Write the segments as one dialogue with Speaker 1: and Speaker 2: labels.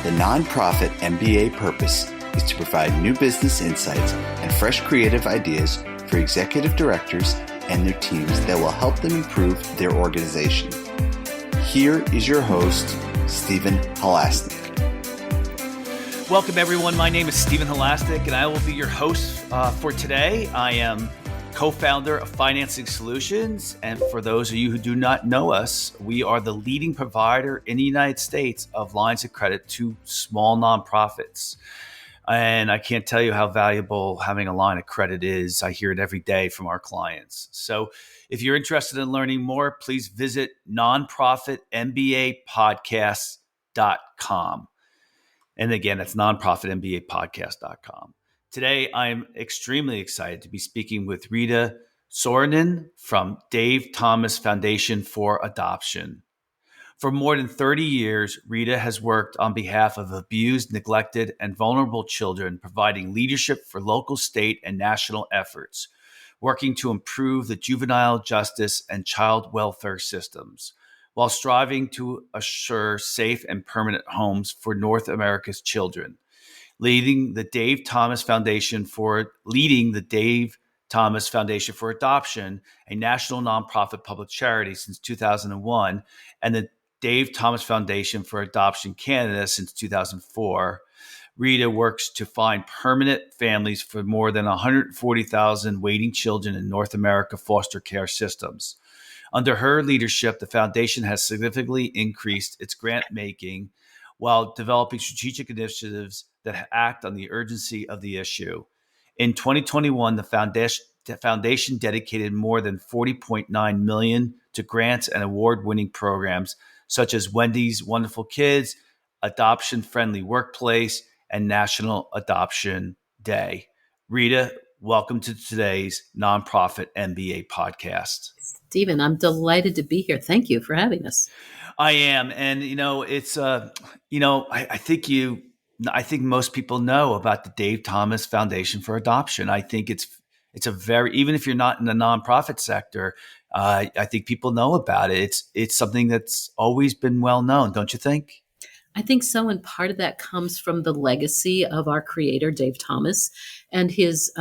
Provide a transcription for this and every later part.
Speaker 1: The nonprofit MBA purpose is to provide new business insights and fresh creative ideas for executive directors and their teams that will help them improve their organization. Here is your host, Stephen Halasnik.
Speaker 2: Welcome, everyone. My name is Stephen Halasnik, and I will be your host for today. I am co-founder of Financing Solutions, and for those of you who do not know us, we are the leading provider in the United States of lines of credit to small nonprofits. And I can't tell you how valuable having a line of credit is. I hear it every day from our clients. So if you're interested in learning more, please visit nonprofitmbapodcast.com. And again, that's nonprofitmbapodcast.com. Today, I'm extremely excited to be speaking with Rita Soronen from Dave Thomas Foundation for Adoption. For more than 30 years, Rita has worked on behalf of abused, neglected, and vulnerable children, providing leadership for local, state, and national efforts, working to improve the juvenile justice and child welfare systems, while striving to assure safe and permanent homes for North America's children. Leading the Dave Thomas Foundation for Adoption, a national nonprofit public charity since 2001, and the Dave Thomas Foundation for Adoption Canada since 2004. Rita works to find permanent families for more than 140,000 waiting children in North America foster care systems. Under her leadership, the foundation has significantly increased its grant making while developing strategic initiatives that act on the urgency of the issue. In 2021, the foundation dedicated more than $40.9 million to grants and award-winning programs such as Wendy's Wonderful Kids, Adoption Friendly Workplace, and National Adoption Day. Rita, welcome to today's Nonprofit MBA podcast.
Speaker 3: Stephen, I'm delighted to be here. Thank you for having us.
Speaker 2: I am. And, it's, I think most people know about the Dave Thomas Foundation for Adoption. I think it's a very, even if you're not in the nonprofit sector, I think people know about it. It's something that's always been well known, don't you think?
Speaker 3: I think so. And part of that comes from the legacy of our creator, Dave Thomas, and his,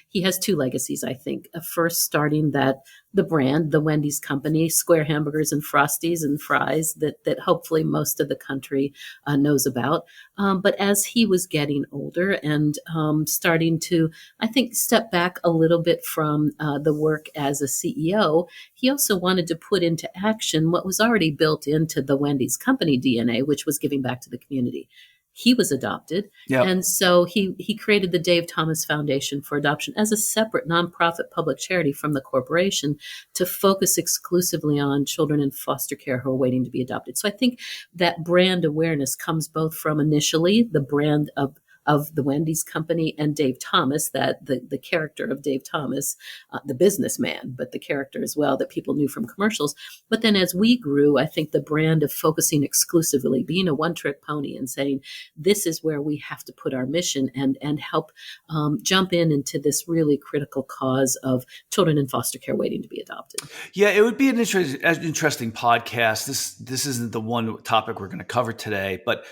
Speaker 3: he has two legacies, I think. First, starting the brand, the Wendy's company, square hamburgers and Frosties and fries that hopefully most of the country knows about. But as he was getting older and starting to, I think, step back a little bit from the work as a CEO, he also wanted to put into action what was already built into the Wendy's company DNA, which was giving back to the community. He was adopted. Yep. And so he created the Dave Thomas Foundation for Adoption as a separate nonprofit public charity from the corporation to focus exclusively on children in foster care who are waiting to be adopted. So I think that brand awareness comes both from initially the brand of the Wendy's company and Dave Thomas, that the character of Dave Thomas, the businessman, but the character as well that people knew from commercials. But then as we grew, I think the brand of focusing exclusively, being a one-trick pony and saying, this is where we have to put our mission and help jump into this really critical cause of children in foster care waiting to be adopted.
Speaker 2: Yeah, it would be an interesting podcast. This isn't the one topic we're going to cover today, but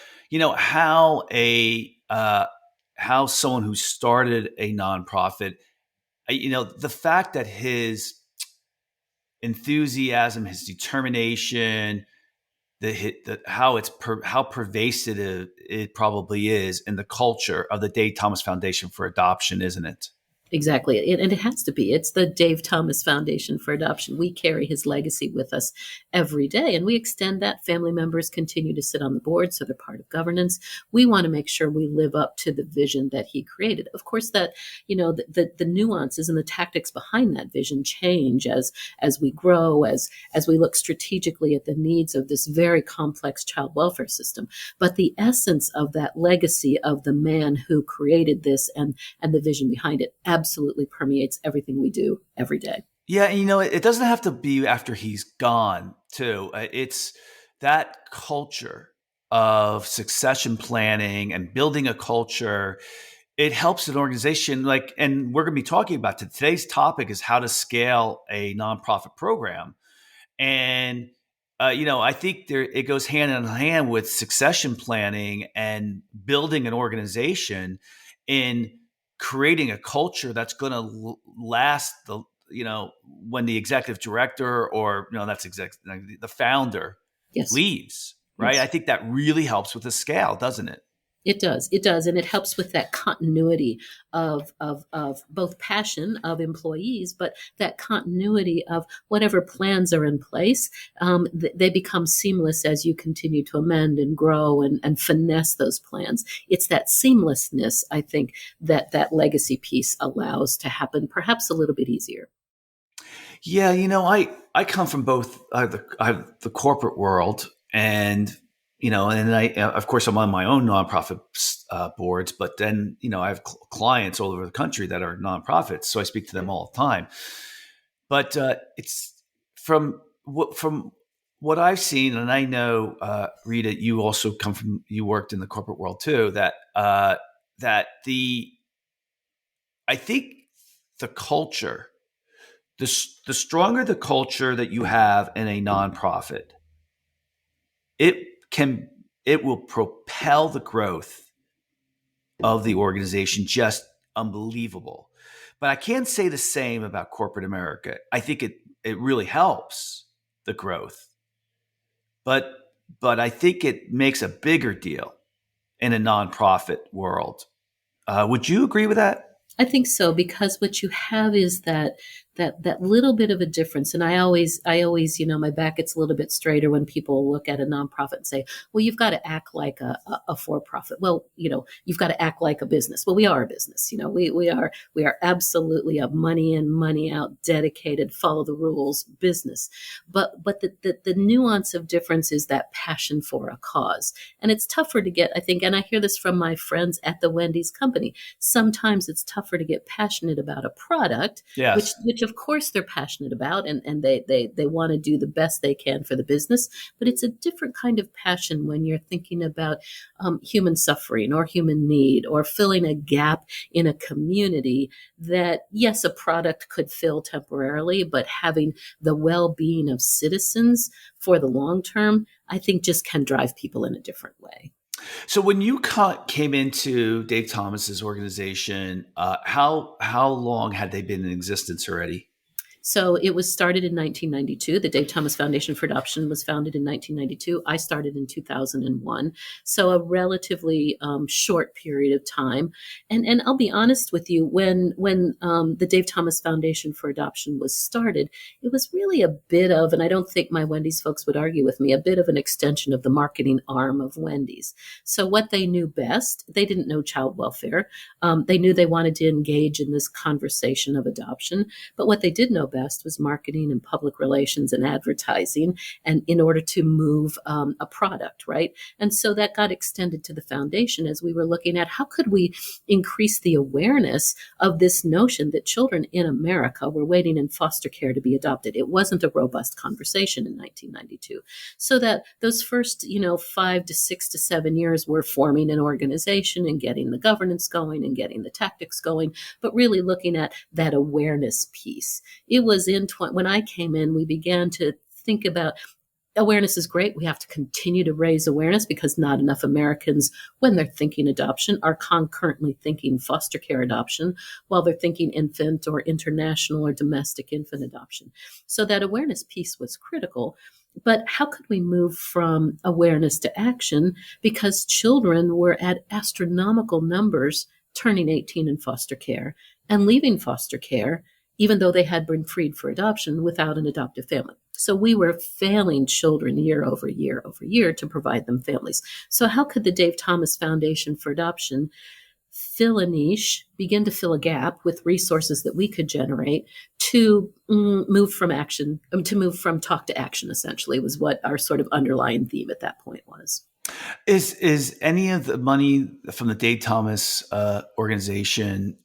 Speaker 2: how someone who started a nonprofit, the fact that his enthusiasm, his determination, how pervasive it probably is in the culture of the Dave Thomas Foundation for Adoption, isn't it?
Speaker 3: Exactly. And it has to be. It's the Dave Thomas Foundation for Adoption. We carry his legacy with us every day, and we extend that. Family members continue to sit on the board, so they're part of governance. We want to make sure we live up to the vision that he created. Of course, that, the nuances and the tactics behind that vision change as we grow, as we look strategically at the needs of this very complex child welfare system. But the essence of that legacy of the man who created this and the vision behind it absolutely permeates everything we do every day.
Speaker 2: Yeah, it doesn't have to be after he's gone, too. It's that culture of succession planning and building a culture. It helps an organization and we're going to be talking about today's topic is how to scale a nonprofit program. And I think it goes hand in hand with succession planning and building an organization in creating a culture that's going to last when the executive director or the founder
Speaker 3: Yes.
Speaker 2: leaves, right?
Speaker 3: Yes.
Speaker 2: I think that really helps with the scale, doesn't it?
Speaker 3: It does. It does. And it helps with that continuity of both passion of employees, but that continuity of whatever plans are in place. They become seamless as you continue to amend and grow and finesse those plans. It's that seamlessness, I think, that legacy piece allows to happen perhaps a little bit easier.
Speaker 2: Yeah, I come from both the corporate world and and I, of course, I'm on my own nonprofit boards, but then, I have clients all over the country that are nonprofits. So I speak to them all the time. But it's from what I've seen, and I know, Rita, you also you worked in the corporate world too, I think the culture, the stronger the culture that you have in a nonprofit, it will propel the growth of the organization just unbelievable. But I can't say the same about corporate America. I think it really helps the growth. But I think it makes a bigger deal in a nonprofit world. Would you agree with that?
Speaker 3: I think so, because what you have is that little bit of a difference. And I always, my back gets a little bit straighter when people look at a nonprofit and say, well, you've got to act like a for-profit. Well, you've got to act like a business. Well, we are a business. We are absolutely a money in, money out, dedicated, follow the rules business. But the nuance of difference is that passion for a cause. And it's tougher to get, I think, and I hear this from my friends at the Wendy's company. Sometimes it's tougher to get passionate about a product,
Speaker 2: yes,
Speaker 3: which of course they're passionate about, and they want to do the best they can for the business. But it's a different kind of passion when you're thinking about human suffering or human need or filling a gap in a community that, yes, a product could fill temporarily, but having the well-being of citizens for the long term, I think just can drive people in a different way.
Speaker 2: So when you came into Dave Thomas's organization, how long had they been in existence already?
Speaker 3: So it was started in 1992. The Dave Thomas Foundation for Adoption was founded in 1992. I started in 2001. So a relatively short period of time. And I'll be honest with you, when the Dave Thomas Foundation for Adoption was started, it was really a bit of, and I don't think my Wendy's folks would argue with me, a bit of an extension of the marketing arm of Wendy's. So what they knew best, they didn't know child welfare. They knew they wanted to engage in this conversation of adoption. But what they did know best was marketing and public relations and advertising, and in order to move a product, right? And so that got extended to the foundation as we were looking at how could we increase the awareness of this notion that children in America were waiting in foster care to be adopted. It wasn't a robust conversation in 1992. So that those first, 5 to 6 to 7 years were forming an organization and getting the governance going and getting the tactics going, but really looking at that awareness piece. It was when I came in, we began to think about awareness is great. We have to continue to raise awareness because not enough Americans, when they're thinking adoption, are concurrently thinking foster care adoption while they're thinking infant or international or domestic infant adoption. So that awareness piece was critical. But how could we move from awareness to action? Because children were at astronomical numbers turning 18 in foster care and leaving foster care, even though they had been freed for adoption without an adoptive family. So we were failing children year over year over year to provide them families. So how could the Dave Thomas Foundation for Adoption fill a niche, begin to fill a gap with resources that we could generate to move from talk to action, essentially, was what our sort of underlying theme at that point was.
Speaker 2: Is any of the money from the Dave Thomas organization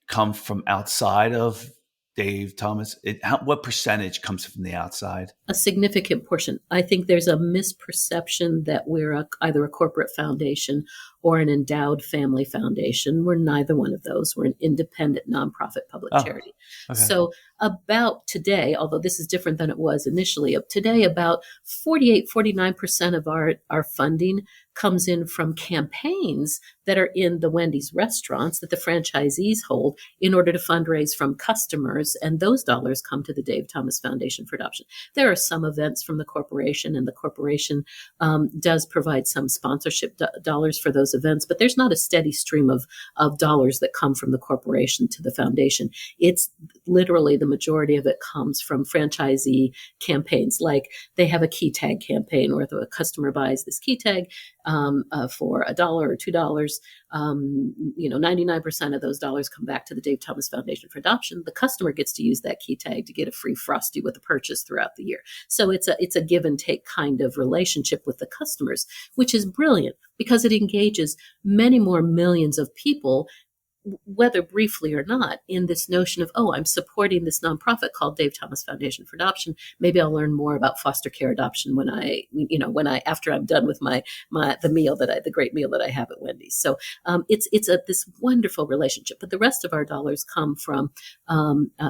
Speaker 2: come from outside of Dave Thomas? What percentage comes from the outside?
Speaker 3: A significant portion. I think there's a misperception that we're either a corporate foundation or an endowed family foundation. We're neither one of those. We're an independent nonprofit public
Speaker 2: Oh,
Speaker 3: charity.
Speaker 2: okay.
Speaker 3: So about today, although this is different than it was initially, today about 49% of our funding comes in from campaigns that are in the Wendy's restaurants that the franchisees hold in order to fundraise from customers. And those dollars come to the Dave Thomas Foundation for Adoption. There are some events from the corporation, and the corporation does provide some sponsorship dollars for those events, but there's not a steady stream of dollars that come from the corporation to the foundation. It's literally the majority of it comes from franchisee campaigns. Like they have a key tag campaign where the customer buys this key tag for $1 or $2. 99% of those dollars come back to the Dave Thomas Foundation for Adoption. The customer gets to use that key tag to get a free Frosty with a purchase throughout the year. So it's a give and take kind of relationship with the customers, which is brilliant because it engages many more millions of people, whether briefly or not, in this notion of, oh, I'm supporting this nonprofit called Dave Thomas Foundation for Adoption. Maybe I'll learn more about foster care adoption when after I'm done with the great meal that I have at Wendy's. So it's this wonderful relationship. But the rest of our dollars come from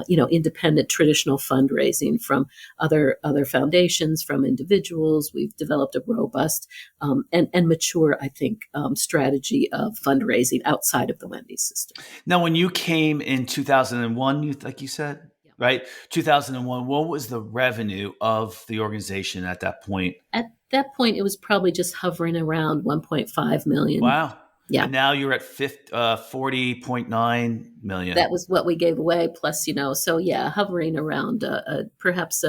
Speaker 3: independent traditional fundraising from other foundations, from individuals. We've developed a robust and mature, I think, strategy of fundraising outside of the Wendy's system.
Speaker 2: Now, when you came in 2001, like you said,
Speaker 3: Yeah.
Speaker 2: right? 2001, what was the revenue of the organization at that point?
Speaker 3: At that point, it was probably just hovering around 1.5 million.
Speaker 2: Wow.
Speaker 3: Yeah.
Speaker 2: And now you're at 40.9 million.
Speaker 3: That was what we gave away. Plus, so yeah, hovering around perhaps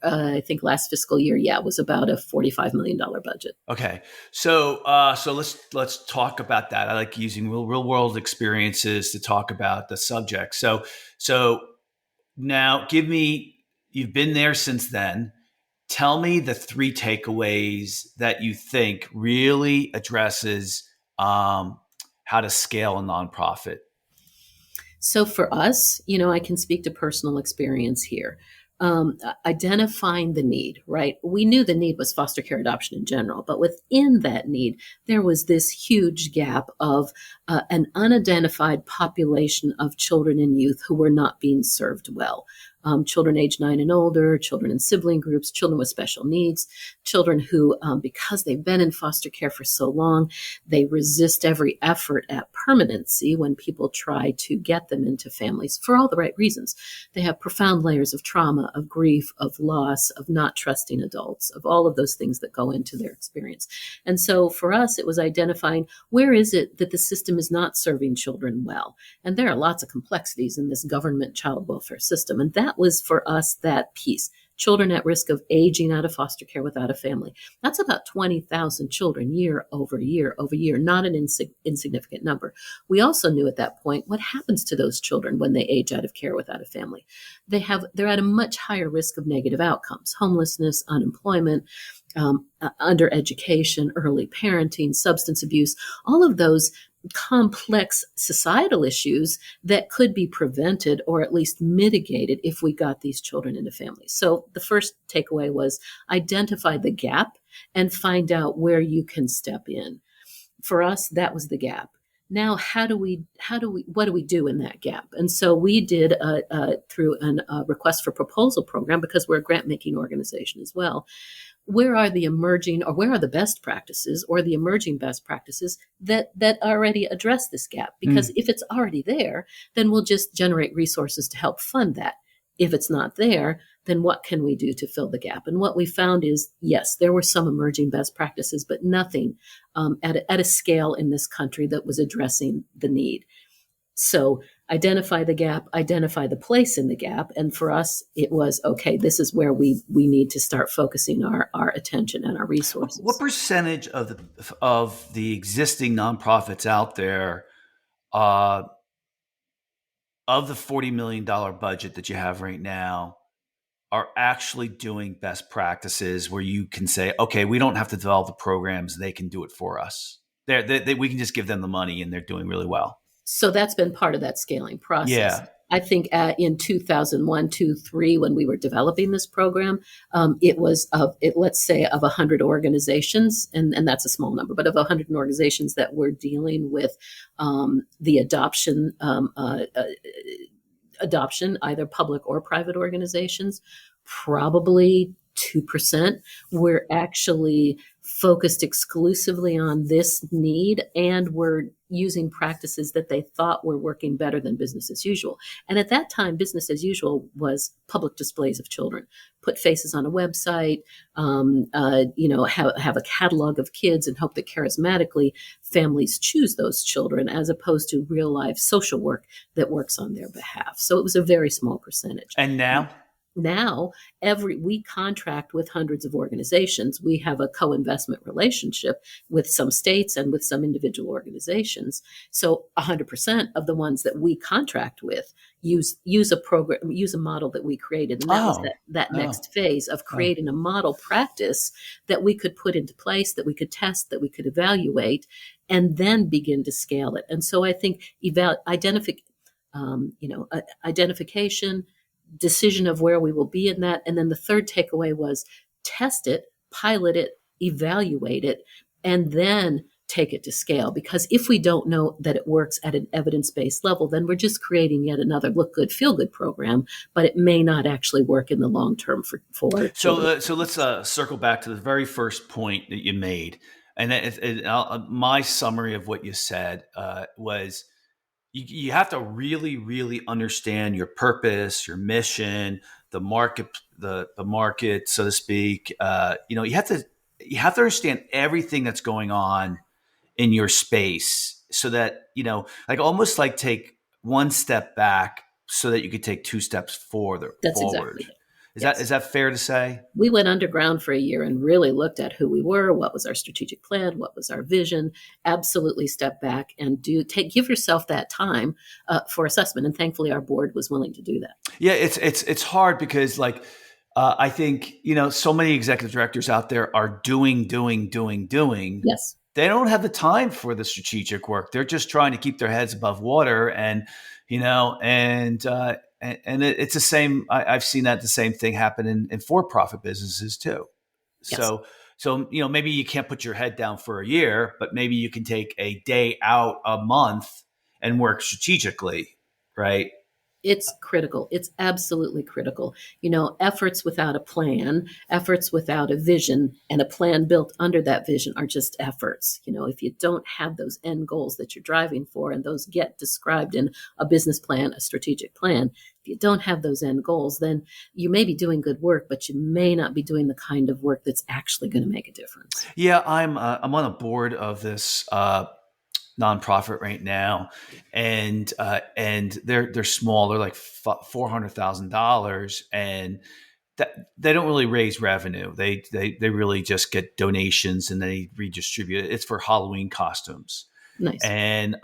Speaker 3: I think last fiscal year, was about a $45 million budget.
Speaker 2: Okay, so let's talk about that. I like using real world experiences to talk about the subject. So now you've been there since then. Tell me the 3 takeaways that you think really addresses how to scale a nonprofit.
Speaker 3: So for us, I can speak to personal experience here. Identifying the need, right? We knew the need was foster care adoption in general, but within that need, there was this huge gap of an unidentified population of children and youth who were not being served well. Children age 9 and older, children in sibling groups, children with special needs, children who, because they've been in foster care for so long, they resist every effort at permanency when people try to get them into families for all the right reasons. They have profound layers of trauma, of grief, of loss, of not trusting adults, of all of those things that go into their experience. And so for us, it was identifying where is it that the system is not serving children well. And there are lots of complexities in this government child welfare system. And that was for us that piece. Children at risk of aging out of foster care without a family. That's about 20,000 children year over year over year, not an insignificant number. We also knew at that point what happens to those children when they age out of care without a family. They're at a much higher risk of negative outcomes, homelessness, unemployment, undereducation, early parenting, substance abuse, all of those complex societal issues that could be prevented or at least mitigated if we got these children into families. So the first takeaway was identify the gap and find out where you can step in. For us, that was the gap. Now, what do we do in that gap? And so we did through a request for proposal program, because we're a grant making organization as well. Where are the emerging, or where are the best practices or the emerging best practices that already address this gap? Because if it's already there, then we'll just generate resources to help fund that. If it's not there, then what can we do to fill the gap? And what we found is, yes, there were some emerging best practices, but nothing at a scale in this country that was addressing the need. So identify the gap, identify the place in the gap. And for us, it was, okay, this is where we need to start focusing our attention and our resources.
Speaker 2: What percentage of the existing nonprofits out there, of the $40 million budget that you have right now, are actually doing best practices where you can say, okay, we don't have to develop the programs, they can do it for us. We can just give them the money and they're doing really well.
Speaker 3: So that's been part of that scaling process.
Speaker 2: Yeah.
Speaker 3: I think in 2001, 2, 3, when we were developing this program, it was let's say of 100 organizations, and that's a small number, but of 100 organizations that were dealing with the adoption, either public or private organizations, probably 2% were actually focused exclusively on this need and were using practices that they thought were working better than business as usual. And at that time, business as usual was public displays of children, put faces on a website, have a catalog of kids and hope that charismatically families choose those children, as opposed to real life social work that works on their behalf. So it was a very small percentage.
Speaker 2: And now?
Speaker 3: Now, we contract with hundreds of organizations. We have a co-investment relationship with some states and with some individual organizations. So 100% of the ones that we contract with use a model that we created. And that was that next phase of creating a model practice that we could put into place, that we could test, that we could evaluate, and then begin to scale it. And so I think identification, decision of where we will be in that. And then the third takeaway was test it, pilot it, evaluate it, and then take it to scale. Because if we don't know that it works at an evidence-based level, then we're just creating yet another look good, feel good program, but it may not actually work in the long term for
Speaker 2: So let's circle back to the very first point that you made. And my summary of what you said was, you have to really, really understand your purpose, your mission, the market, the market, so to speak. You have to understand everything that's going on in your space, so that almost like take one step back so that you could take two steps forward.
Speaker 3: That's exactly it.
Speaker 2: Is that fair to say?
Speaker 3: We went underground for a year and really looked at who we were, what was our strategic plan, what was our vision. Absolutely step back and give yourself that time for assessment. And thankfully, our board was willing to do that.
Speaker 2: Yeah, it's hard because I think so many executive directors out there are doing.
Speaker 3: Yes.
Speaker 2: They don't have the time for the strategic work. They're just trying to keep their heads above water, and it's the same. I've seen that the same thing happen in for-profit businesses too.
Speaker 3: Yes.
Speaker 2: So maybe you can't put your head down for a year, but maybe you can take a day out a month and work strategically, right?
Speaker 3: It's critical. It's absolutely critical. Efforts without a plan, efforts without a vision, and a plan built under that vision are just efforts. If you don't have those end goals that you're driving for, and those get described in a business plan, a strategic plan, if you don't have those end goals, then you may be doing good work, but you may not be doing the kind of work that's actually going to make a difference.
Speaker 2: Yeah, I'm on a board of this nonprofit right now, and they're small. They're like $400,000, and that they don't really raise revenue. They really just get donations and they redistribute it. It's for Halloween costumes.
Speaker 3: Nice.
Speaker 2: And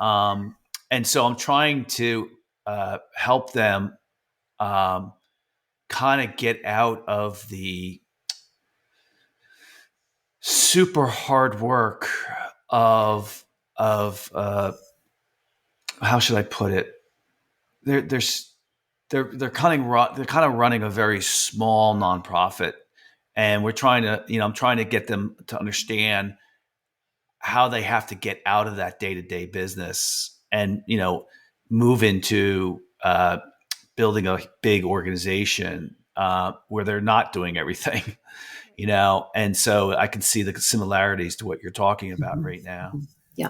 Speaker 2: so I'm trying to help them kind of get out of the super hard work of how should I put it? They're kind of running a very small nonprofit, and I'm trying to get them to understand how they have to get out of that day-to-day business and move into building a big organization where they're not doing everything. And so I can see the similarities to what you're talking about right now.
Speaker 3: Yeah.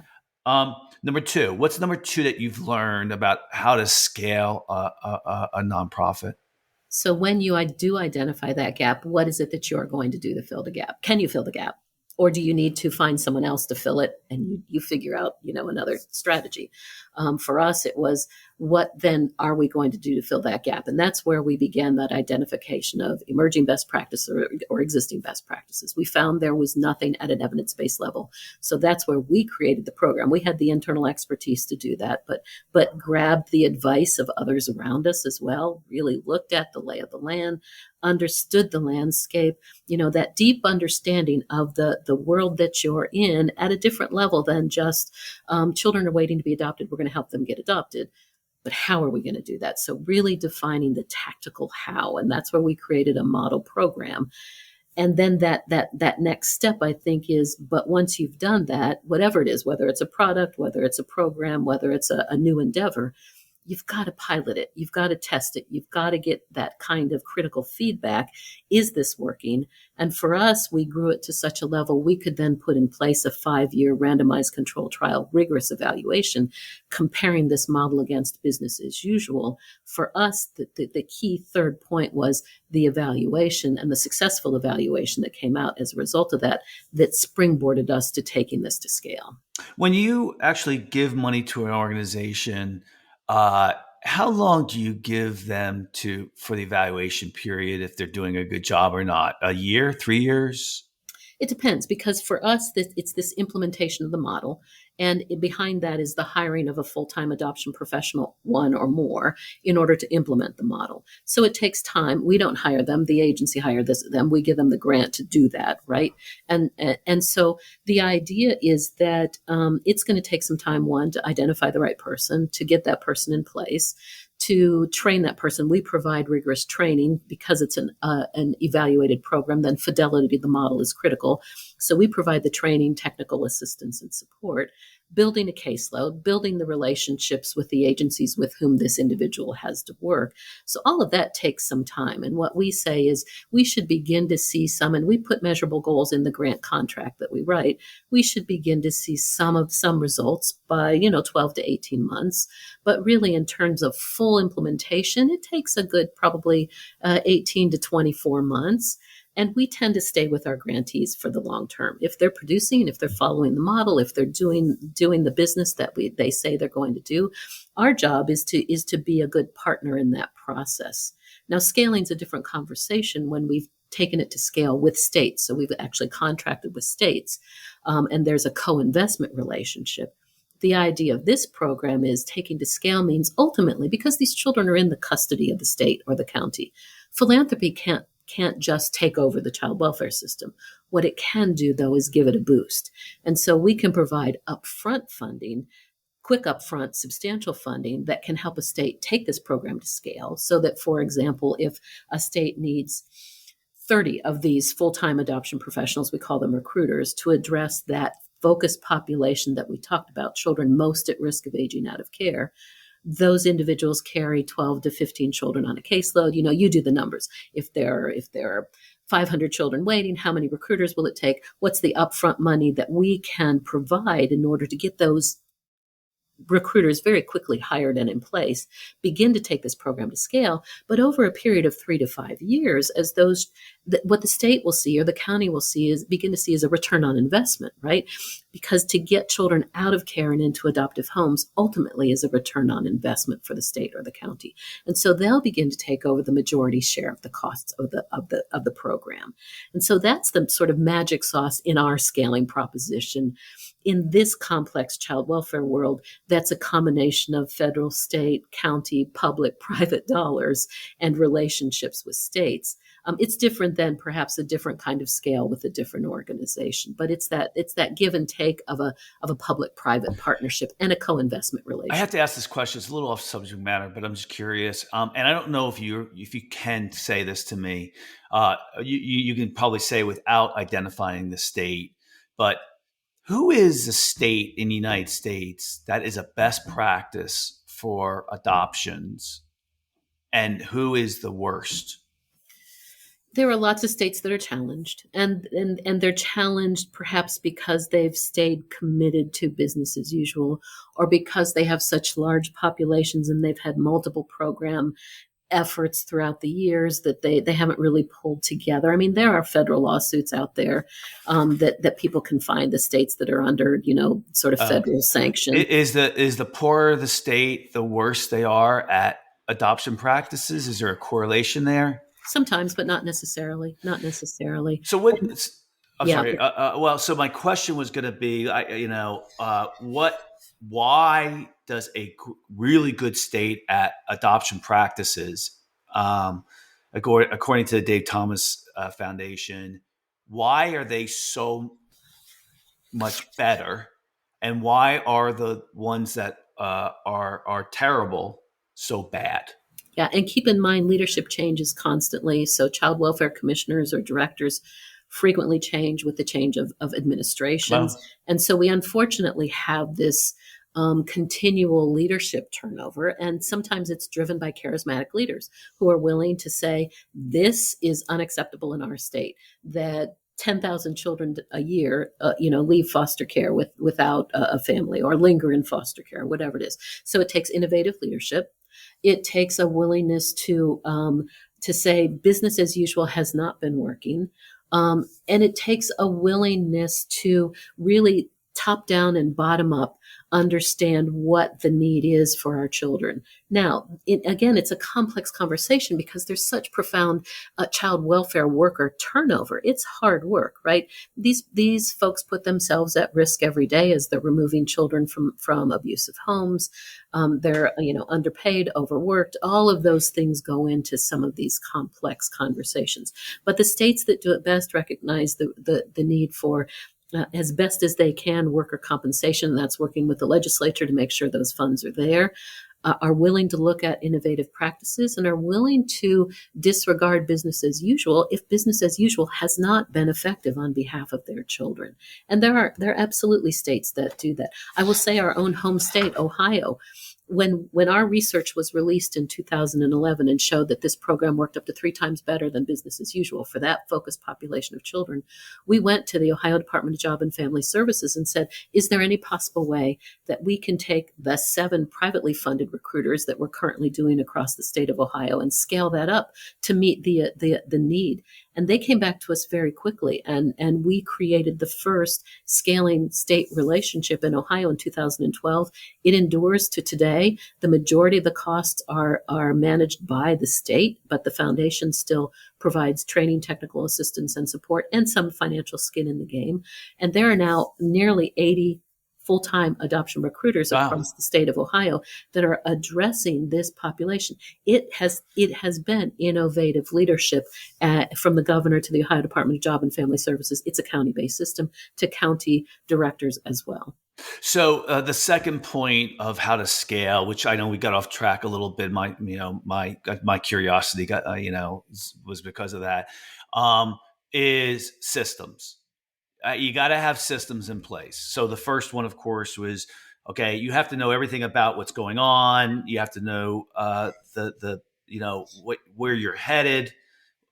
Speaker 2: Number two, what's number two that you've learned about how to scale a nonprofit?
Speaker 3: So when you do identify that gap, what is it that you're going to do to fill the gap? Can you fill the gap? Or do you need to find someone else to fill it and you figure out, another strategy? For us, it was, what then are we going to do to fill that gap? And that's where we began that identification of emerging best practice or existing best practices. We found there was nothing at an evidence-based level. So that's where we created the program. We had the internal expertise to do that, but grabbed the advice of others around us as well, really looked at the lay of the land, understood the landscape, that deep understanding of the world that you're in at a different level than just children are waiting to be adopted. We're going to help them get adopted. But how are we going to do that? So really defining the tactical how, and that's where we created a model program. And then that next step, I think, is, but once you've done that, whatever it is, whether it's a product, whether it's a program, whether it's a new endeavor, you've got to pilot it. You've got to test it. You've got to get that kind of critical feedback. Is this working? And for us, we grew it to such a level we could then put in place a 5-year randomized control trial, rigorous evaluation, comparing this model against business as usual. For us, the key third point was the evaluation and the successful evaluation that came out as a result of that, that springboarded us to taking this to scale.
Speaker 2: When you actually give money to an organization, how long do you give them for the evaluation period if they're doing a good job or not? A year, 3 years?
Speaker 3: It depends, because for us, it's this implementation of the model. And behind that is the hiring of a full-time adoption professional, one or more, in order to implement the model. So it takes time. We don't hire them. The agency hires them. We give them the grant to do that, right? And so the idea is that it's going to take some time, one, to identify the right person, to get that person in place, to train that person. We provide rigorous training because it's an evaluated program. Then fidelity of the model is critical. So we provide the training, technical assistance, and support, building a caseload, building the relationships with the agencies with whom this individual has to work. So all of that takes some time. And what we say is we should begin to see some, and we put measurable goals in the grant contract that we write. We should begin to see some results by 12 to 18 months. But really, in terms of full implementation, it takes a good probably 18 to 24 months. And we tend to stay with our grantees for the long term. If they're producing, if they're following the model, if they're doing the business that they say they're going to do, our job is to be a good partner in that process. Now, scaling is a different conversation when we've taken it to scale with states. So we've actually contracted with states, and there's a co-investment relationship. The idea of this program is taking to scale means ultimately, because these children are in the custody of the state or the county, philanthropy can't just take over the child welfare system. What it can do, though, is give it a boost. And so we can provide upfront funding, quick upfront, substantial funding that can help a state take this program to scale, so that, for example, if a state needs 30 of these full-time adoption professionals, we call them recruiters, to address that focused population that we talked about, children most at risk of aging out of care, those individuals carry 12 to 15 children on a caseload. You do the numbers. If there are 500 children waiting, how many recruiters will it take? What's the upfront money that we can provide in order to get those recruiters very quickly hired and in place, begin to take this program to scale? But over a period of 3 to 5 years, as what the state will see or the county will begin to see as a return on investment, right? Because to get children out of care and into adoptive homes ultimately is a return on investment for the state or the county. And so they'll begin to take over the majority share of the costs of the program. And so that's the sort of magic sauce in our scaling proposition. In this complex child welfare world, that's a combination of federal, state, county, public, private dollars and relationships with states. It's different than perhaps a different kind of scale with a different organization, but it's that give and take of a public-private partnership and a co-investment relationship.
Speaker 2: I have to ask this question. It's a little off subject matter, but I'm just curious. And I don't know if you can say this to me. You can probably say without identifying the state, but who is the state in the United States that is a best practice for adoptions, and who is the worst?
Speaker 3: There are lots of states that are challenged, and they're challenged perhaps because they've stayed committed to business as usual, or because they have such large populations and they've had multiple program efforts throughout the years that they haven't really pulled together. I mean, there are federal lawsuits out there that people can find, the states that are under, sort of federal sanction.
Speaker 2: Is the poorer the state, the worse they are at adoption practices? Is there a correlation there?
Speaker 3: Sometimes, but not necessarily. Not necessarily.
Speaker 2: So what? I'm
Speaker 3: Yeah.
Speaker 2: sorry. Well, so my question was going to be, why does a really good state at adoption practices, according to the Dave Thomas Foundation, why are they so much better, and why are the ones that are terrible so bad.
Speaker 3: Yeah, and keep in mind, leadership changes constantly. So child welfare commissioners or directors frequently change with the change of administrations.
Speaker 2: Well,
Speaker 3: And so we unfortunately have this continual leadership turnover. And sometimes it's driven by charismatic leaders who are willing to say, this is unacceptable in our state, that 10,000 children a year, leave foster care without a family or linger in foster care, whatever it is. So it takes innovative leadership. It takes a willingness to say business as usual has not been working, and it takes a willingness to really top down and bottom up understand what the need is for our children. Now, again, it's a complex conversation because there's such profound child welfare worker turnover. It's hard work, right? These folks put themselves at risk every day as they're removing children from abusive homes. They're underpaid, overworked. All of those things go into some of these complex conversations. But the states that do it best recognize the need for as best as they can, worker compensation. That's working with the legislature to make sure those funds are there, are willing to look at innovative practices, and are willing to disregard business as usual if business as usual has not been effective on behalf of their children. And there are absolutely states that do that. I will say our own home state, Ohio, when our research was released in 2011 and showed that this program worked up to 3 times better than business as usual for that focused population of children, we went to the Ohio Department of Job and Family Services and said, is there any possible way that we can take the 7 privately funded recruiters that we're currently doing across the state of Ohio and scale that up to meet the need? And they came back to us very quickly, and we created the first scaling state relationship in Ohio in 2012. It endures to today. The majority of the costs are managed by the state, but the foundation still provides training, technical assistance, and support, and some financial skin in the game. And there are now nearly 80 full-time adoption recruiters across the state of Ohio that are addressing this population. It has been innovative leadership from the governor to the Ohio Department of Job and Family Services. It's a county-based system to county directors as well.
Speaker 2: So the second point of how to scale, which I know we got off track a little bit, my curiosity got was because of that, is systems. You got to have systems in place. So the first one, of course, was, okay, you have to know everything about what's going on. You have to know where you're headed.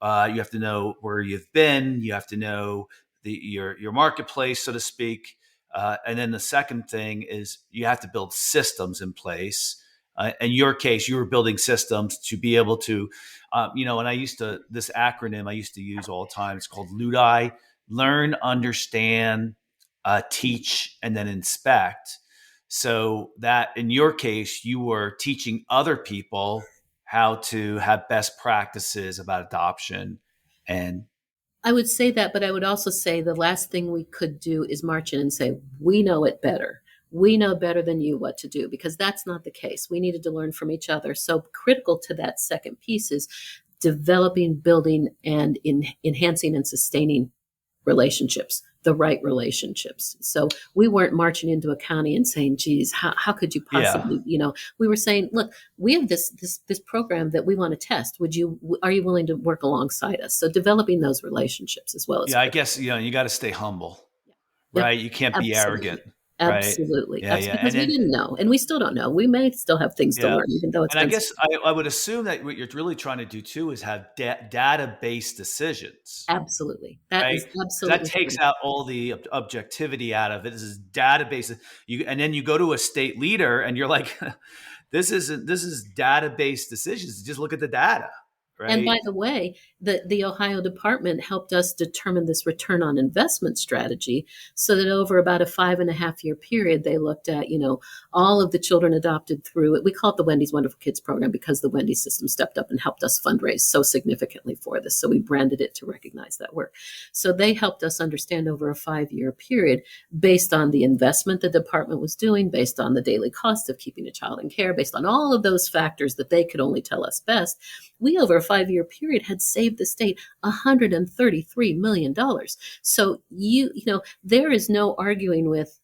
Speaker 2: You have to know where you've been. You have to know your marketplace, so to speak. And then the second thing is you have to build systems in place. In your case, you were building systems to be able to, and this acronym I used to use all the time. It's called LUDI. Learn, understand, teach, and then inspect. So that in your case, you were teaching other people how to have best practices about adoption. And
Speaker 3: I would say that, but I would also say the last thing we could do is march in and say, we know it better. We know better than you what to do, because that's not the case. We needed to learn from each other. So critical to that second piece is developing, building, and enhancing and sustaining relationships, the right relationships. So we weren't marching into a county and saying, geez, how could you possibly, we were saying, look, we have this program that we want to test. Are you willing to work alongside us? So developing those relationships as well as.
Speaker 2: Yeah, I guess, you got to stay humble,
Speaker 3: yeah.
Speaker 2: right? You can't be arrogant.
Speaker 3: Absolutely.
Speaker 2: Right?
Speaker 3: Yeah. Because we didn't know, and we still don't know. We may still have things to learn, even though it's.
Speaker 2: And I guess I would assume that what you're really trying to do too is have data-based decisions.
Speaker 3: Absolutely, that is absolutely.
Speaker 2: That takes out all the objectivity out of it. This is database. And then you go to a state leader, and you're like, "This is data-based decisions. Just look at the data." Right?
Speaker 3: And by the way, the Ohio department helped us determine this return on investment strategy, so that over about a 5.5-year period, they looked at, all of the children adopted through it. We call it the Wendy's Wonderful Kids program because the Wendy's system stepped up and helped us fundraise so significantly for this. So we branded it to recognize that work. So they helped us understand over a 5-year period, based on the investment the department was doing, based on the daily cost of keeping a child in care, based on all of those factors that they could only tell us best. We, over a 5-year period, had saved the state $133 million. So there is no arguing with,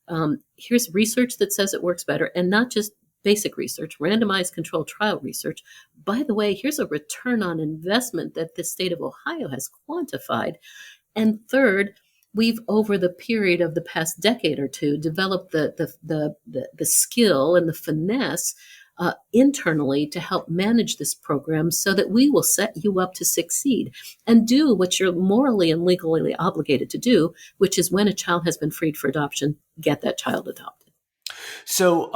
Speaker 3: here's research that says it works better, and not just basic research, randomized controlled trial research. By the way, here's a return on investment that the state of Ohio has quantified. And third, we've over the period of the past decade or two developed the skill and the finesse internally to help manage this program so that we will set you up to succeed and do what you're morally and legally obligated to do, which is when a child has been freed for adoption, get that child adopted.
Speaker 2: So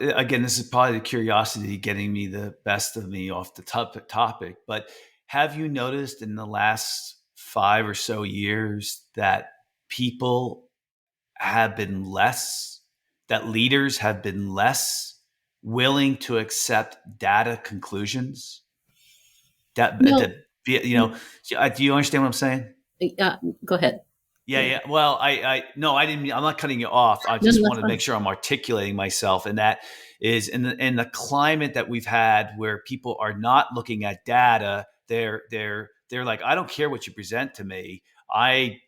Speaker 2: again, this is probably the curiosity getting me the best of me off the topic, but have you noticed in the last 5 or so years that people have been less, that leaders have been less willing to accept data conclusions?
Speaker 3: No.
Speaker 2: Do you understand what I'm saying?
Speaker 3: Go ahead.
Speaker 2: Yeah. Well, no, I didn't. I'm not cutting you off. I just want to make sure I'm articulating myself, and that is in the climate that we've had, where people are not looking at data. They're like, I don't care what you present to me. I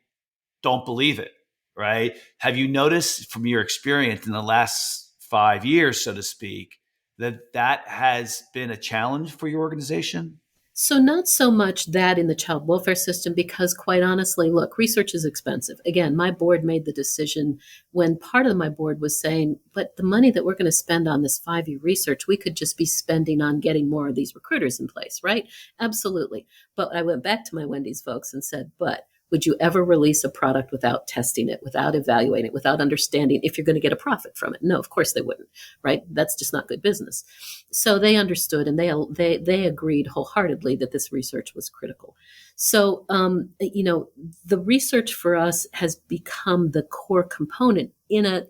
Speaker 2: don't believe it. Right? Have you noticed from your experience in the last 5 years, so to speak, that has been a challenge for your organization?
Speaker 3: So not so much that in the child welfare system, because quite honestly, look, research is expensive. Again, my board made the decision when part of my board was saying, but the money that we're going to spend on this 5-year research, we could just be spending on getting more of these recruiters in place, right? Absolutely. But I went back to my Wendy's folks and said, but would you ever release a product without testing it, without evaluating it, without understanding if you're going to get a profit from it? No, of course they wouldn't, right? That's just not good business. So they understood and they agreed wholeheartedly that this research was critical. So, the research for us has become the core component in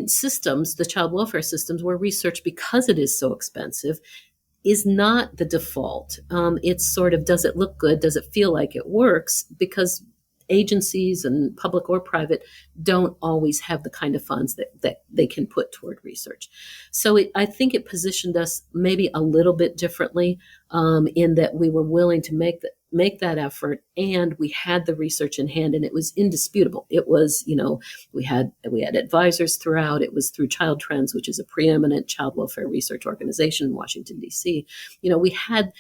Speaker 3: systems, the child welfare systems, where research, because it is so expensive, is not the default. It's sort of, does it look good? Does it feel like it works? Because agencies and public or private don't always have the kind of funds that they can put toward research. So I think it positioned us maybe a little bit differently in that we were willing to make that effort, and we had the research in hand, and it was indisputable. It was, we had advisors throughout. It was through Child Trends, which is a preeminent child welfare research organization in Washington, D.C. We had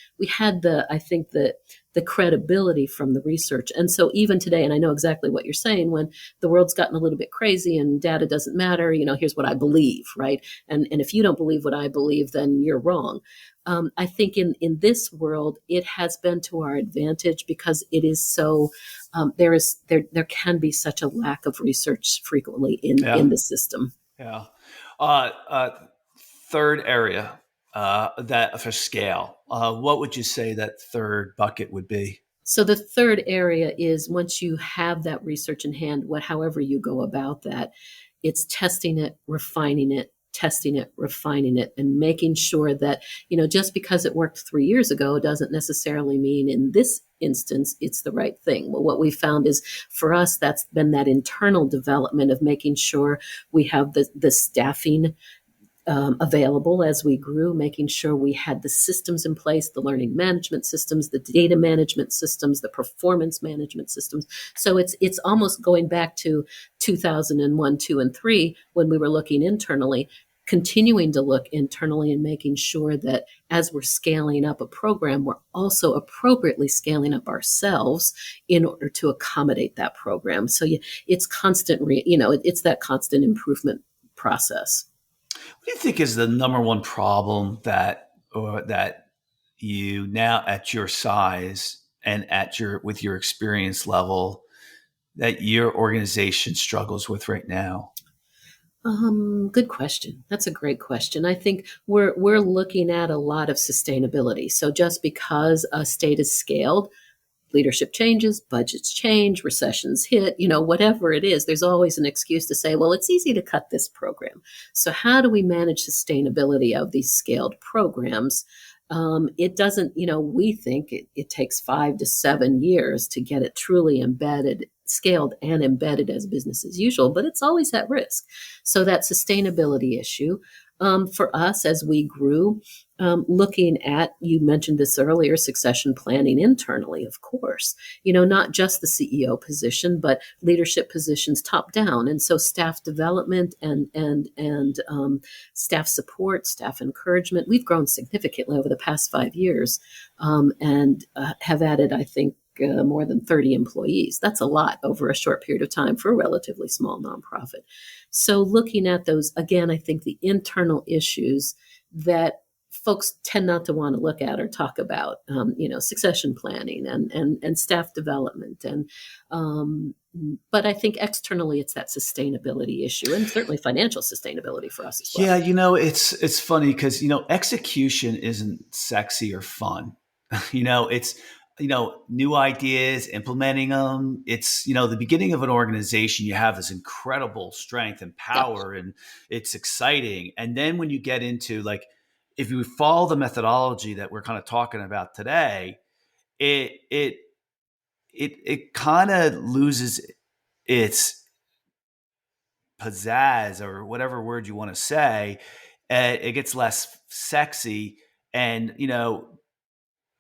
Speaker 3: the credibility from the research. And so even today, and I know exactly what you're saying, when the world's gotten a little bit crazy and data doesn't matter, here's what I believe, right? And if you don't believe what I believe, then you're wrong. I think in this world, it has been to our advantage because it is so, there can be such a lack of research frequently in the system.
Speaker 2: Yeah. Third area, that for scale, what would you say that third bucket would be?
Speaker 3: So the third area is, once you have that research in hand, however you go about that, it's testing it, refining it, and making sure that, just because it worked 3 years ago doesn't necessarily mean in this instance it's the right thing. Well, what we found is, for us, that's been that internal development of making sure we have the staffing available as we grew, making sure we had the systems in place, the learning management systems, the data management systems, the performance management systems. So it's almost going back to 2001, 2, and 3, when we were looking internally, continuing to look internally and making sure that as we're scaling up a program, we're also appropriately scaling up ourselves in order to accommodate that program. So it's constant, it's that constant improvement process.
Speaker 2: What do you think is the number one problem that you, now at your size and with your experience level, that your organization struggles with right now?
Speaker 3: Good question. That's a great question. I think we're looking at a lot of sustainability. So just because a state is scaled, leadership changes, budgets change, recessions hit, whatever it is, there's always an excuse to say, well, it's easy to cut this program. So how do we manage sustainability of these scaled programs? It doesn't, we think it takes 5 to 7 years to get it truly embedded, scaled and embedded as business as usual, but it's always at risk. So that sustainability issue. For us, as we grew, looking at, you mentioned this earlier, succession planning internally, of course, not just the CEO position, but leadership positions top down. And so staff development and staff support, staff encouragement, we've grown significantly over the past 5 years, and have added, I think, more than 30 employees. That's a lot over a short period of time for a relatively small nonprofit. So looking at those, again, I think the internal issues that folks tend not to want to look at or talk about, succession planning and staff development. But I think externally it's that sustainability issue, and certainly financial sustainability for us as well.
Speaker 2: Yeah, it's funny because execution isn't sexy or fun. It's new ideas, implementing them. It's the beginning of an organization. You have this incredible strength and power, and it's exciting. And then when you get into, like, if you follow the methodology that we're kind of talking about today, it kind of loses its pizzazz, or whatever word you want to say. It gets less sexy, and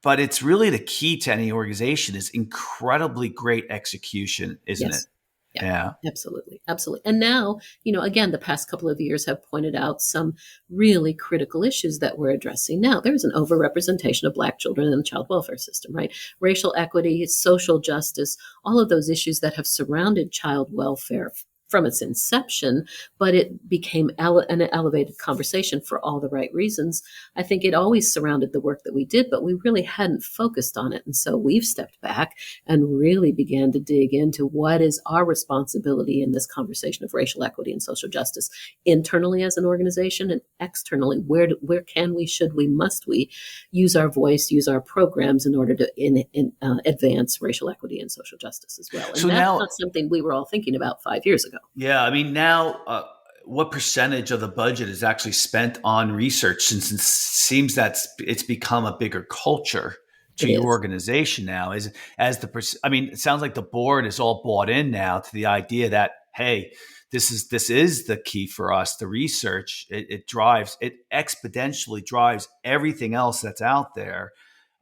Speaker 2: but it's really the key to any organization is incredibly great execution, isn't it?
Speaker 3: Yeah, absolutely. Absolutely. And now, again, the past couple of years have pointed out some really critical issues that we're addressing now. There's an overrepresentation of Black children in the child welfare system, right? Racial equity, social justice, all of those issues that have surrounded child welfare from its inception, but it became an elevated conversation for all the right reasons. I think it always surrounded the work that we did, but we really hadn't focused on it. And so we've stepped back and really began to dig into what is our responsibility in this conversation of racial equity and social justice, internally as an organization, and externally. Where can we, should we, must we use our voice, use our programs in order to advance racial equity and social justice as well? And so that's not something we were all thinking about 5 years ago.
Speaker 2: Yeah, I mean, now what percentage of the budget is actually spent on research, since it seems that it's become a bigger culture to your organization now? I mean, it sounds like the board is all bought in now to the idea that, hey, this is the key for us. The research, it exponentially drives everything else that's out there.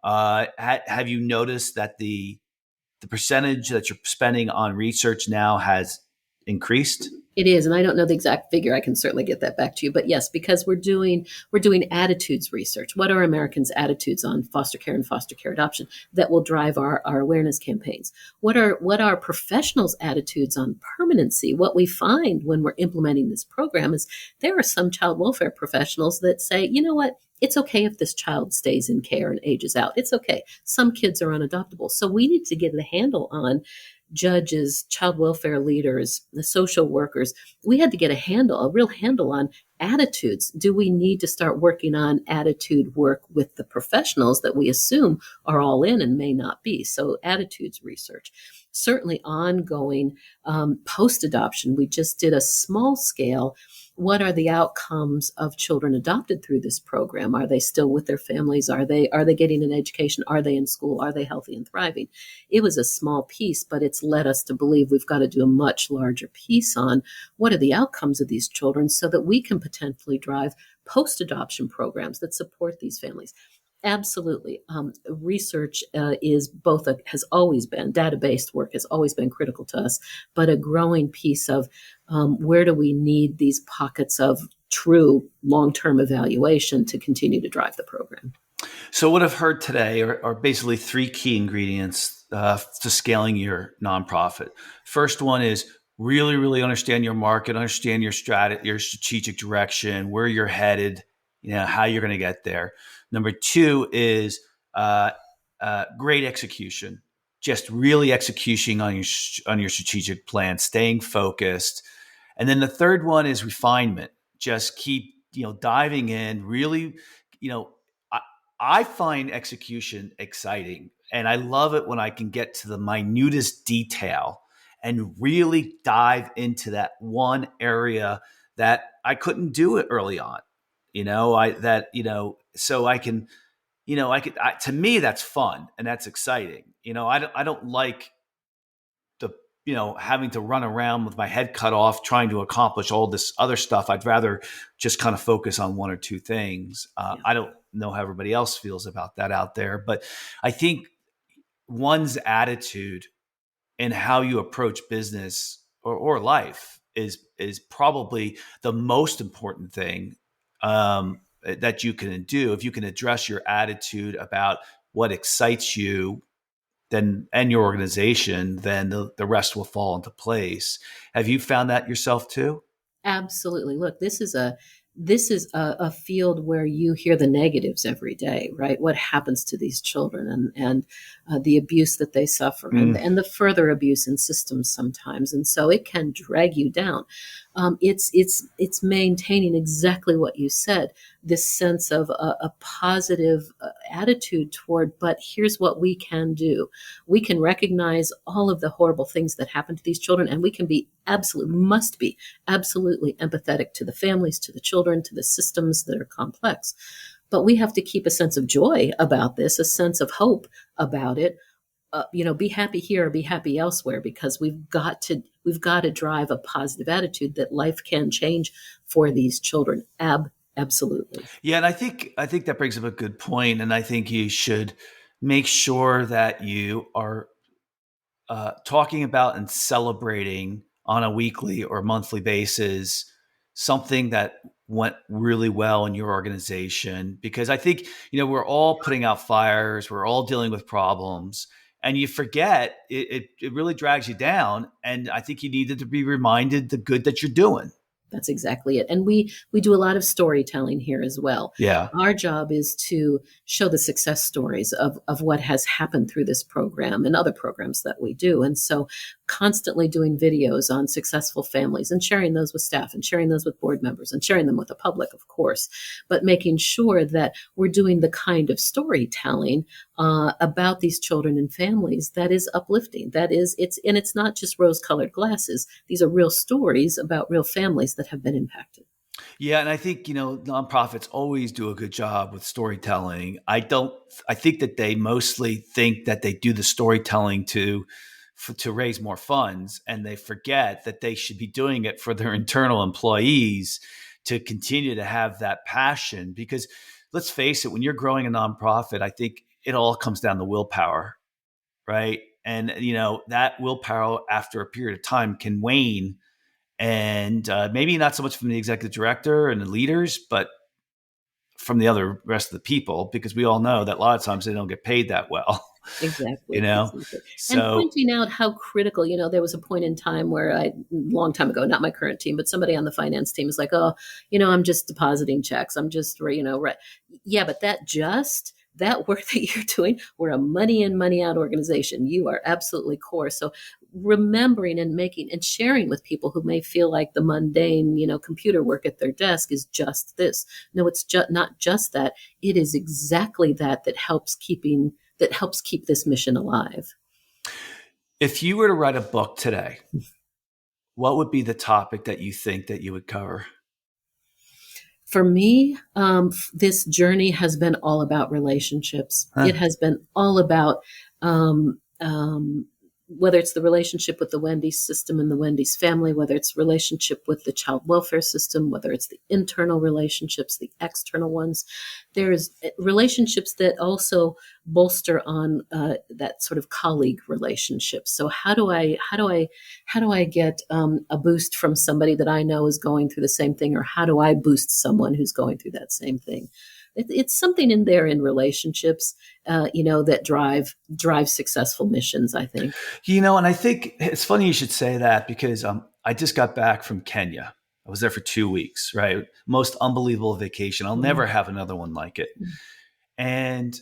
Speaker 2: Have you noticed that the percentage that you're spending on research now has increased?
Speaker 3: It is, and I don't know the exact figure. I can certainly get that back to you. But yes, because we're doing attitudes research. What are Americans' attitudes on foster care and foster care adoption that will drive our awareness campaigns? What are professionals' attitudes on permanency? What we find when we're implementing this program is there are some child welfare professionals that say, you know what? It's okay if this child stays in care and ages out. It's okay. Some kids are unadoptable. So we need to get a handle on judges, child welfare leaders, the social workers. We had to get a real handle on attitudes. Do we need to start working on attitude work with the professionals that we assume are all in and may not be? So attitudes research. Certainly ongoing post-adoption. We just did a small scale. What are the outcomes of children adopted through this program? Are they still with their families? Are they getting an education? Are they in school? Are they healthy and thriving? It was a small piece, but it's led us to believe we've got to do a much larger piece on what are the outcomes of these children so that we can potentially drive post-adoption programs that support these families. Absolutely. Research has always been, database work has always been critical to us, but a growing piece of where do we need these pockets of true long-term evaluation to continue to drive the program.
Speaker 2: So what I've heard today are basically three key ingredients to scaling your nonprofit. First one is really, really understand your market, understand your strategic direction, where you're headed, how you're going to get there. Number two is great execution, just really executing on your strategic plan, staying focused. And then the third one is refinement. Just keep diving in. Really, I find execution exciting, and I love it when I can get to the minutest detail and really dive into that one area that I couldn't do it early on. So I can, to me, that's fun and that's exciting. I don't like having to run around with my head cut off trying to accomplish all this other stuff. I'd rather just kind of focus on one or two things.
Speaker 3: Yeah.
Speaker 2: I don't know how everybody else feels about that out there, but I think one's attitude and how you approach business or life is probably the most important thing that you can do. If you can address your attitude about what excites you, then and your organization, then the rest will fall into place. Have you found that yourself too?
Speaker 3: Absolutely. Look, this is a field where you hear the negatives every day, right? What happens to these children and the abuse that they suffer and the further abuse in systems sometimes, and so it can drag you down. It's maintaining exactly what you said, this sense of a positive attitude toward. But here's what we can do: we can recognize all of the horrible things that happen to these children, and we can be must be absolutely empathetic to the families, to the children, to the systems that are complex. But we have to keep a sense of joy about this, a sense of hope about it. Be happy here or be happy elsewhere, because we've got to drive a positive attitude that life can change for these children. Absolutely.
Speaker 2: Yeah, and I think that brings up a good point, and I think you should make sure that you are talking about and celebrating on a weekly or monthly basis something that went really well in your organization. Because I think, we're all putting out fires, we're all dealing with problems, and you forget it really drags you down. And I think you needed to be reminded the good that you're doing.
Speaker 3: That's exactly it. And we do a lot of storytelling here as well.
Speaker 2: Yeah.
Speaker 3: Our job is to show the success stories of what has happened through this program and other programs that we do. And so constantly doing videos on successful families and sharing those with staff and sharing those with board members and sharing them with the public, of course, but making sure that we're doing the kind of storytelling about these children and families that is uplifting. It's not just rose-colored glasses. These are real stories about real families that have been impacted.
Speaker 2: Yeah, and I think, nonprofits always do a good job with storytelling. I think that they mostly think that they do the storytelling to raise more funds, and they forget that they should be doing it for their internal employees to continue to have that passion. Because let's face it, when you're growing a nonprofit, I think it all comes down to willpower, right? And, that willpower after a period of time can wane. And maybe not so much from the executive director and the leaders, but from the other rest of the people, because we all know that a lot of times they don't get paid that well.
Speaker 3: Exactly. Exactly. And
Speaker 2: So
Speaker 3: pointing out how critical, there was a point in time where long time ago, not my current team, but somebody on the finance team is like, oh, I'm just depositing checks. I'm just, right. Yeah, but that work that you're doing, we're a money in, money out organization. You are absolutely core. So remembering and making and sharing with people who may feel like the mundane, computer work at their desk is just this. No, it's not just that. It is exactly that helps keep this mission alive.
Speaker 2: if you were to write a book today, what would be the topic that you think that you would cover?
Speaker 3: For me, this journey has been all about relationships.
Speaker 2: Huh.
Speaker 3: It has been all about whether it's the relationship with the Wendy's system and the Wendy's family, whether it's relationship with the child welfare system, whether it's the internal relationships, the external ones. There's relationships that also bolster on that sort of colleague relationship. So how do I get a boost from somebody that I know is going through the same thing, or how do I boost someone who's going through that same thing? It's something in there in relationships, that drive successful missions, I think.
Speaker 2: And I think it's funny you should say that, because I just got back from Kenya. I was there for 2 weeks, right? Most unbelievable vacation. I'll never have another one like it. And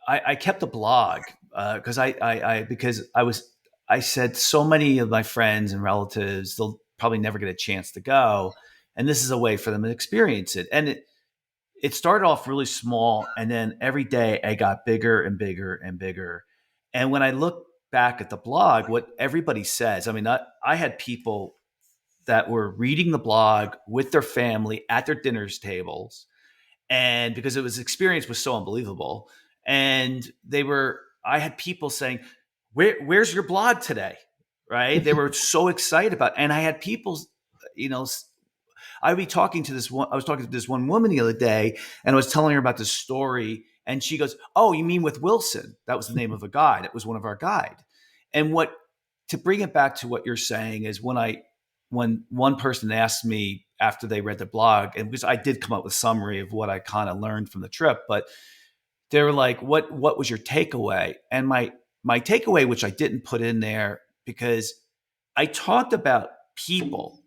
Speaker 2: I kept a blog because I said so many of my friends and relatives, they'll probably never get a chance to go. And this is a way for them to experience it. And it started off really small, and then every day I got bigger and bigger and bigger. And when I look back at the blog, what everybody says, I had people that were reading the blog with their family at their dinners tables, and because experience was so unbelievable. And I had people saying, where's your blog today? right? They were so excited about it. And I had people, I was talking to this one woman the other day, and I was telling her about this story, and she goes, "Oh, you mean with Wilson? That was the name of a guide. It was one of our guide." And to bring it back to what you're saying is when one person asked me after they read the blog, and because I did come up with a summary of what I kind of learned from the trip, but they were like, what was your takeaway? And my takeaway, which I didn't put in there because I talked about people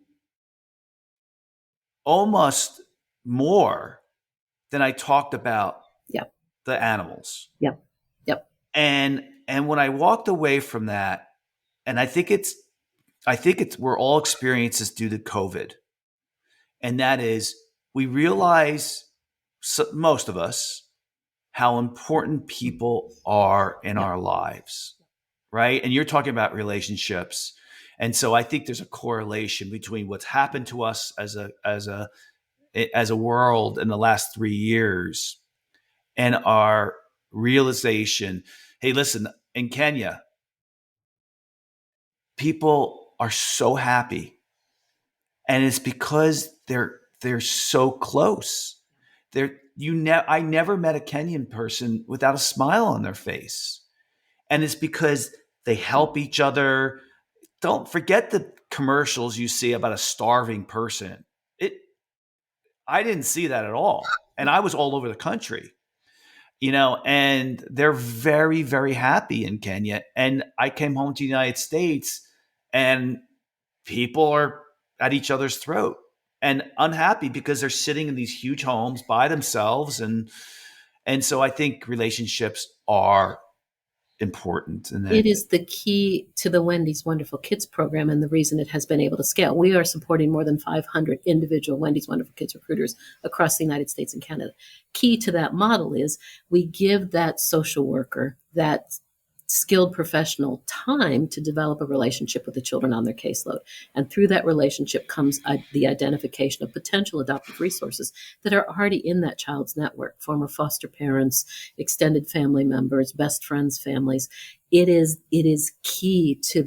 Speaker 2: almost more than I talked about the animals.
Speaker 3: Yep.
Speaker 2: And when I walked away from that, and I think it's we're all experiences due to COVID. And that is, we realize, most of us, how important people are in our lives, right? And you're talking about relationships. And so I think there's a correlation between what's happened to us as a world in the last 3 years and our realization, hey, listen, in Kenya, people are so happy. And it's because they're so close. I never met a Kenyan person without a smile on their face. And it's because they help each other. Don't forget the commercials you see about a starving person. I didn't see that at all. And I was all over the country, and they're very, very happy in Kenya. And I came home to the United States and people are at each other's throat and unhappy because they're sitting in these huge homes by themselves. And so I think relationships are important. And
Speaker 3: it is the key to the Wendy's Wonderful Kids program and the reason it has been able to scale. We are supporting more than 500 individual Wendy's Wonderful Kids recruiters across the United States and Canada. Key to that model is we give that social worker, that skilled professional, time to develop a relationship with the children on their caseload. And through that relationship comes the identification of potential adoptive resources that are already in that child's network, former foster parents, extended family members, best friends, families. It is key to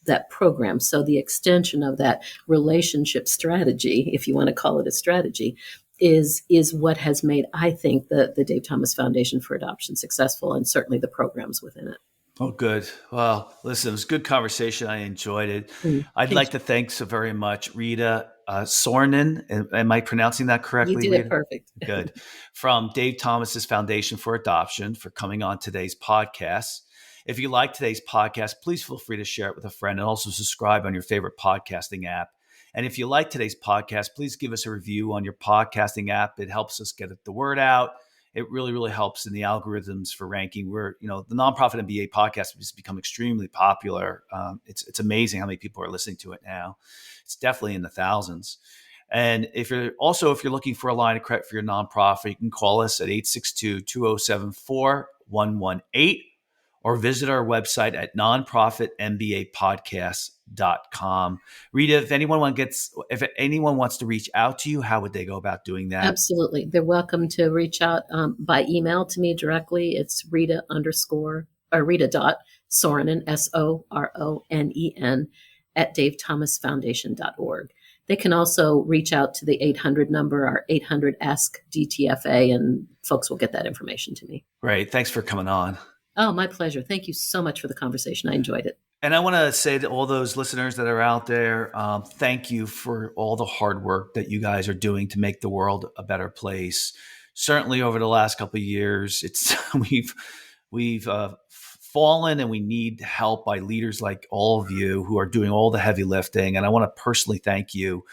Speaker 3: that program. So the extension of that relationship strategy, if you want to call it a strategy, is what has made, I think, the Dave Thomas Foundation for Adoption successful, and certainly the programs within it.
Speaker 2: Oh, good. Well, listen, it was a good conversation. I enjoyed it. I'd like to thank so very much Rita Soronen. Am I pronouncing that correctly?
Speaker 3: You did
Speaker 2: Rita?
Speaker 3: It perfect.
Speaker 2: Good. From Dave Thomas's Foundation for Adoption for coming on today's podcast. If you like today's podcast, please feel free to share it with a friend and also subscribe on your favorite podcasting app. And if you like today's podcast, please give us a review on your podcasting app. It helps us get the word out. It really, really helps in the algorithms for ranking. The Nonprofit MBA podcast has become extremely popular. It's amazing how many people are listening to it now. It's definitely in the thousands. And if you're looking for a line of credit for your nonprofit, you can call us at 862-2074-118 or visit our website at nonprofitmbapodcast.com. Rita, if anyone wants to reach out to you, how would they go about doing that?
Speaker 3: Absolutely. They're welcome to reach out by email to me directly. It's Rita_Soronen, SORONEN, at davethomasfoundation.org. They can also reach out to the 800 number, our 800 Ask DTFA, and folks will get that information to me.
Speaker 2: Great. Thanks for coming on.
Speaker 3: Oh, my pleasure. Thank you so much for the conversation. I enjoyed it.
Speaker 2: And I want to say to all those listeners that are out there, thank you for all the hard work that you guys are doing to make the world a better place. Certainly over the last couple of years, we've fallen, and we need help by leaders like all of you who are doing all the heavy lifting. And I want to personally thank you.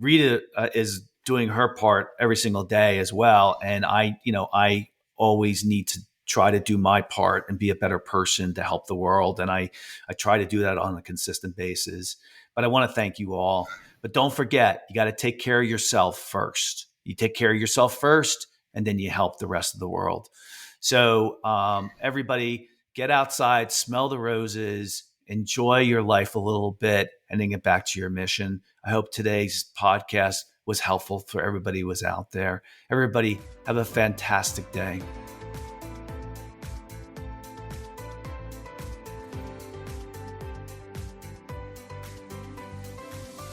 Speaker 2: Rita is doing her part every single day as well. And I always need to try to do my part and be a better person to help the world. And I try to do that on a consistent basis. But I want to thank you all. But don't forget, you got to take care of yourself first. You take care of yourself first, and then you help the rest of the world. So everybody, get outside, smell the roses, enjoy your life a little bit, and then get back to your mission. I hope today's podcast was helpful for everybody who was out there. Everybody, have a fantastic day.